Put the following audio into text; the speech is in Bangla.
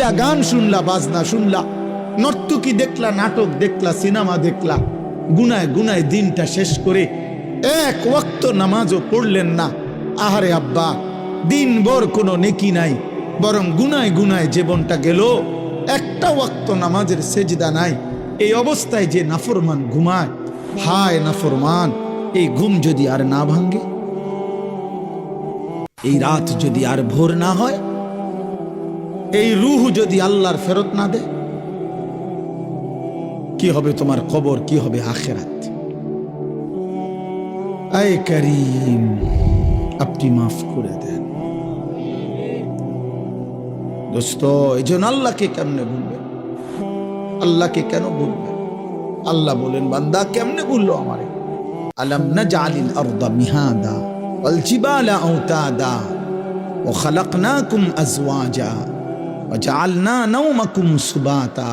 খাইলা, গান শুনলা, বাজনা শুনলা, নর্তকী দেখলা, নাটক দেখলা, সিনেমা দেখলা, গুনায় গুনায় দিনটা শেষ করে এক ওয়াক্ত নামাজও পড়লেন না। আহারে আব্বা, দিনভর কোনো নেকি নাই, বরং গুনায় গুনায় জীবনটা গেল, একটা ওয়াক্ত নামাজের সেজদা নাই। এই অবস্থায় যে নাফরমান ঘুমায়, হায় নাফরমান, এই ঘুম যদি আর না ভাঙ্গে, এই রাত যদি আর ভোর না হয়, এই রূহ যদি আল্লাহর ফেরত না দেয়, কি হবে তোমার কবর, কি হবে আখিরাত? আয় করিম, আপনি মাফ করে দেন দোস্ত। এই জন্য আল্লাহকে কেমনে ভুলবে? আল্লাহকে কেন ভুলবে? আল্লাহ বলেন, বান্দা কেমনে ভুললো আমারে? আলাম নাজআলিল আরদা মিহাদা ওয়াল জিবালা আওতাদা ওয়া খালাকনাকুম আজওয়াজা ওয়া জাআলনা নাওমাকুম সুবাতা।